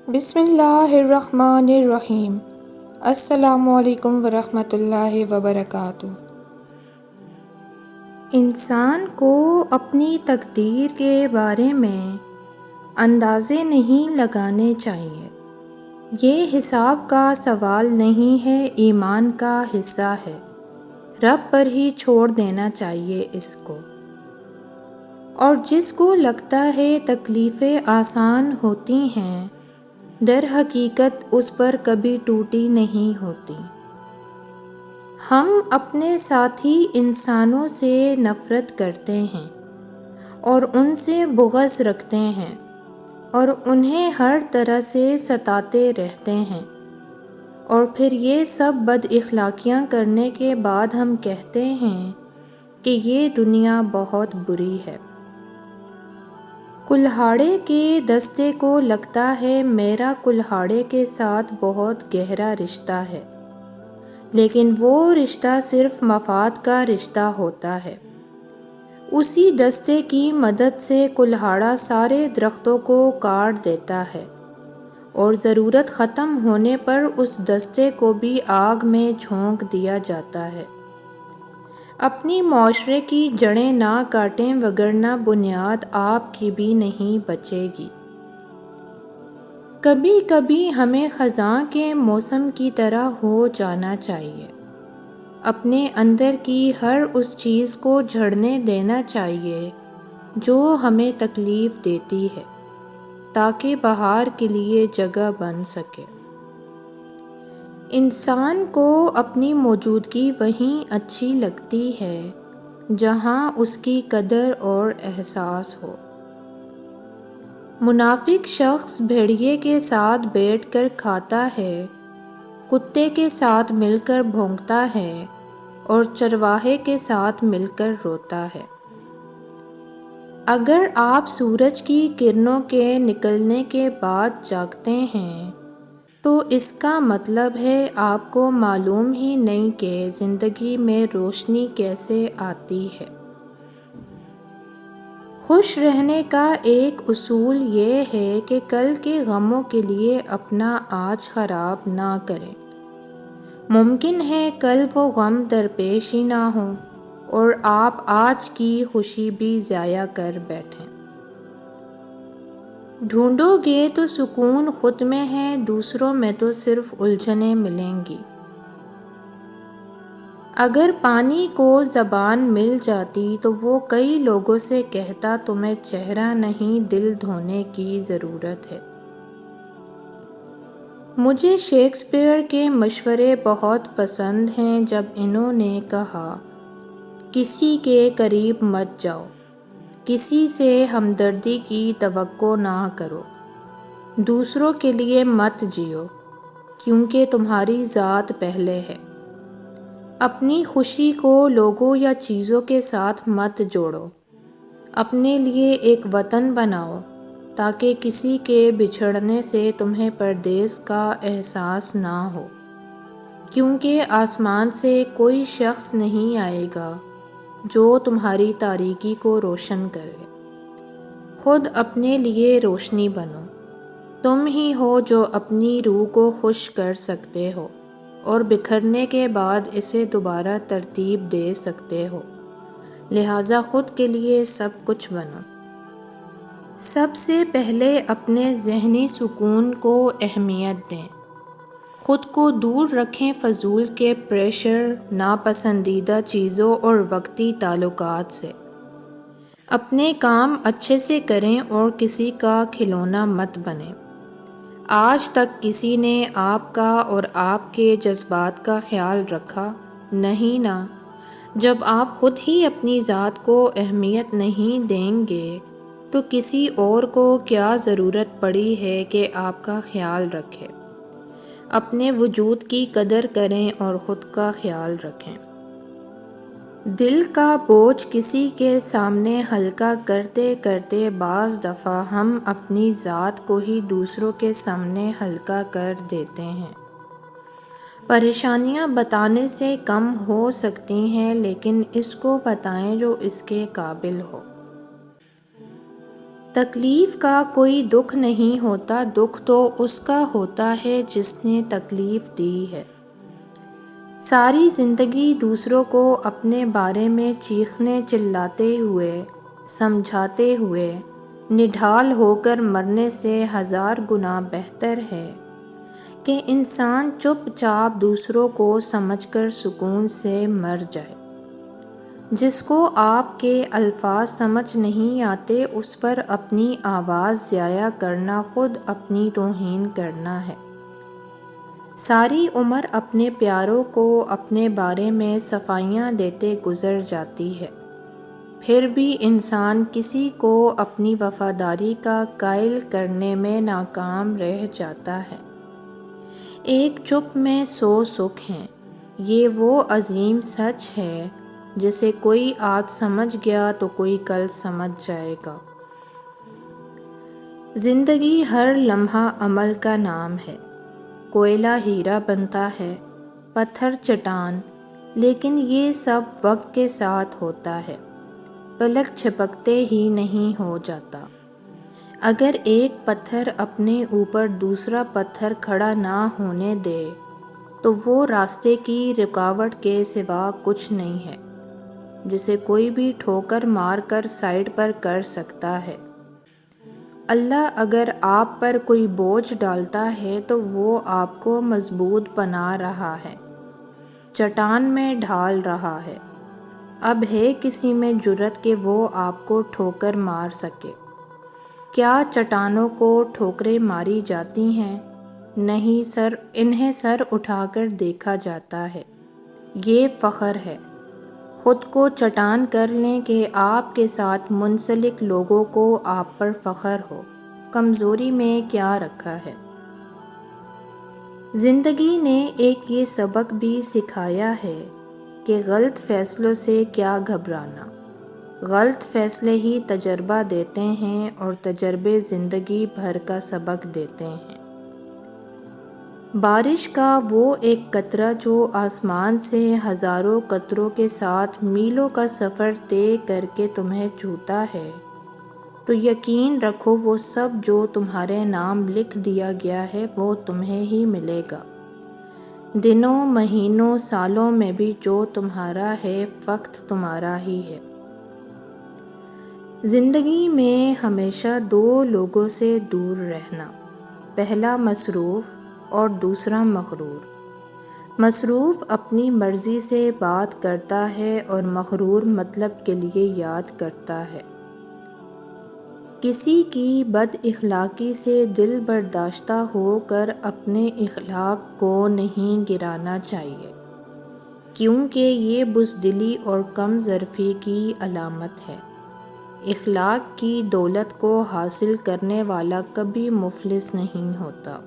بسم اللہ الرحمن الرحیم۔ السلام علیکم ورحمۃ اللہ وبرکاتہ۔ انسان کو اپنی تقدیر کے بارے میں اندازے نہیں لگانے چاہیے۔ یہ حساب کا سوال نہیں ہے، ایمان کا حصہ ہے۔ رب پر ہی چھوڑ دینا چاہیے اس کو۔ اور جس کو لگتا ہے تکلیفیں آسان ہوتی ہیں، در حقیقت اس پر کبھی ٹوٹی نہیں ہوتی۔ ہم اپنے ساتھی انسانوں سے نفرت کرتے ہیں اور ان سے بغض رکھتے ہیں اور انہیں ہر طرح سے ستاتے رہتے ہیں، اور پھر یہ سب بد اخلاقیاں کرنے کے بعد ہم کہتے ہیں کہ یہ دنیا بہت بری ہے۔ کلہاڑے کے دستے کو لگتا ہے میرا کلہاڑے کے ساتھ بہت گہرا رشتہ ہے، لیکن وہ رشتہ صرف مفاد کا رشتہ ہوتا ہے۔ اسی دستے کی مدد سے کلہاڑا سارے درختوں کو کاٹ دیتا ہے، اور ضرورت ختم ہونے پر اس دستے کو بھی آگ میں جھونک دیا جاتا ہے۔ اپنی معاشرے کی جڑیں نہ کاٹیں، وگرنہ بنیاد آپ کی بھی نہیں بچے گی۔ کبھی کبھی ہمیں خزاں کے موسم کی طرح ہو جانا چاہیے۔ اپنے اندر کی ہر اس چیز کو جھڑنے دینا چاہیے جو ہمیں تکلیف دیتی ہے، تاکہ بہار کے لیے جگہ بن سکے۔ انسان کو اپنی موجودگی وہیں اچھی لگتی ہے جہاں اس کی قدر اور احساس ہو۔ منافق شخص بھیڑیے کے ساتھ بیٹھ کر کھاتا ہے، کتے کے ساتھ مل کر بھونکتا ہے اور چرواہے کے ساتھ مل کر روتا ہے۔ اگر آپ سورج کی کرنوں کے نکلنے کے بعد جاگتے ہیں تو اس کا مطلب ہے آپ کو معلوم ہی نہیں کہ زندگی میں روشنی کیسے آتی ہے۔ خوش رہنے کا ایک اصول یہ ہے کہ کل کے غموں کے لیے اپنا آج خراب نہ کریں۔ ممکن ہے کل وہ غم درپیش ہی نہ ہوں اور آپ آج کی خوشی بھی ضائع کر بیٹھیں۔ ڈھونڈو گے تو سکون خود میں ہے، دوسروں میں تو صرف الجھنیں ملیں گی۔ اگر پانی کو زبان مل جاتی تو وہ کئی لوگوں سے کہتا تمہیں چہرہ نہیں دل دھونے کی ضرورت ہے۔ مجھے شیکسپیئر کے مشورے بہت پسند ہیں جب انہوں نے کہا، کسی کے قریب مت جاؤ، کسی سے ہمدردی کی توقع نہ کرو، دوسروں کے لیے مت جیو، کیونکہ تمہاری ذات پہلے ہے۔ اپنی خوشی کو لوگوں یا چیزوں کے ساتھ مت جوڑو۔ اپنے لیے ایک وطن بناؤ تاکہ کسی کے بچھڑنے سے تمہیں پردیس کا احساس نہ ہو، کیونکہ آسمان سے کوئی شخص نہیں آئے گا جو تمہاری تاریکی کو روشن کرے۔ خود اپنے لیے روشنی بنو۔ تم ہی ہو جو اپنی روح کو خوش کر سکتے ہو اور بکھرنے کے بعد اسے دوبارہ ترتیب دے سکتے ہو، لہٰذا خود کے لیے سب کچھ بنو۔ سب سے پہلے اپنے ذہنی سکون کو اہمیت دیں۔ خود کو دور رکھیں فضول کے پریشر، ناپسندیدہ چیزوں اور وقتی تعلقات سے۔ اپنے کام اچھے سے کریں اور کسی کا کھلونا مت بنیں۔ آج تک کسی نے آپ کا اور آپ کے جذبات کا خیال رکھا؟ نہیں نا۔ جب آپ خود ہی اپنی ذات کو اہمیت نہیں دیں گے تو کسی اور کو کیا ضرورت پڑی ہے کہ آپ کا خیال رکھے؟ اپنے وجود کی قدر کریں اور خود کا خیال رکھیں۔ دل کا بوجھ کسی کے سامنے ہلکا کرتے کرتے بعض دفعہ ہم اپنی ذات کو ہی دوسروں کے سامنے ہلکا کر دیتے ہیں۔ پریشانیاں بتانے سے کم ہو سکتی ہیں، لیکن اس کو بتائیں جو اس کے قابل ہو۔ تکلیف کا کوئی دکھ نہیں ہوتا، دکھ تو اس کا ہوتا ہے جس نے تکلیف دی ہے۔ ساری زندگی دوسروں کو اپنے بارے میں چیخنے چلاتے ہوئے، سمجھاتے ہوئے نڈھال ہو کر مرنے سے ہزار گنا بہتر ہے کہ انسان چپ چاپ دوسروں کو سمجھ کر سکون سے مر جائے۔ جس کو آپ کے الفاظ سمجھ نہیں آتے اس پر اپنی آواز ضائع کرنا خود اپنی توہین کرنا ہے۔ ساری عمر اپنے پیاروں کو اپنے بارے میں صفائیاں دیتے گزر جاتی ہے، پھر بھی انسان کسی کو اپنی وفاداری کا قائل کرنے میں ناکام رہ جاتا ہے۔ ایک چپ میں 100 سکھ ہیں، یہ وہ عظیم سچ ہے جسے کوئی آج سمجھ گیا تو کوئی کل سمجھ جائے گا۔ زندگی ہر لمحہ عمل کا نام ہے، کوئلہ ہیرا بنتا ہے، پتھر چٹان، لیکن یہ سب وقت کے ساتھ ہوتا ہے، پلک جھپکتے ہی نہیں ہو جاتا۔ اگر ایک پتھر اپنے اوپر دوسرا پتھر کھڑا نہ ہونے دے تو وہ راستے کی رکاوٹ کے سوا کچھ نہیں ہے جسے کوئی بھی ٹھوکر مار کر سائیڈ پر کر سکتا ہے۔ اللہ اگر آپ پر کوئی بوجھ ڈالتا ہے تو وہ آپ کو مضبوط بنا رہا ہے، چٹان میں ڈھال رہا ہے۔ اب ہے کسی میں جرأت کہ وہ آپ کو ٹھوکر مار سکے؟ کیا چٹانوں کو ٹھوکریں ماری جاتی ہیں؟ نہیں سر، انہیں سر اٹھا کر دیکھا جاتا ہے۔ یہ فخر ہے۔ خود کو چٹان کر لیں کہ آپ کے ساتھ منسلک لوگوں کو آپ پر فخر ہو، کمزوری میں کیا رکھا ہے۔ زندگی نے ایک یہ سبق بھی سکھایا ہے کہ غلط فیصلوں سے کیا گھبرانا، غلط فیصلے ہی تجربہ دیتے ہیں اور تجربے زندگی بھر کا سبق دیتے ہیں۔ بارش کا وہ ایک قطرہ جو آسمان سے ہزاروں قطروں کے ساتھ میلوں کا سفر طے کر کے تمہیں چھوتا ہے، تو یقین رکھو وہ سب جو تمہارے نام لکھ دیا گیا ہے وہ تمہیں ہی ملے گا۔ دنوں، مہینوں، سالوں میں بھی جو تمہارا ہے وقت تمہارا ہی ہے۔ زندگی میں ہمیشہ دو لوگوں سے دور رہنا، پہلا مصروف اور دوسرا مغرور۔ مصروف اپنی مرضی سے بات کرتا ہے اور مغرور مطلب کے لیے یاد کرتا ہے۔ کسی کی بد اخلاقی سے دل برداشتہ ہو کر اپنے اخلاق کو نہیں گرانا چاہیے، کیونکہ یہ بزدلی اور کم ظرفی کی علامت ہے۔ اخلاق کی دولت کو حاصل کرنے والا کبھی مفلس نہیں ہوتا۔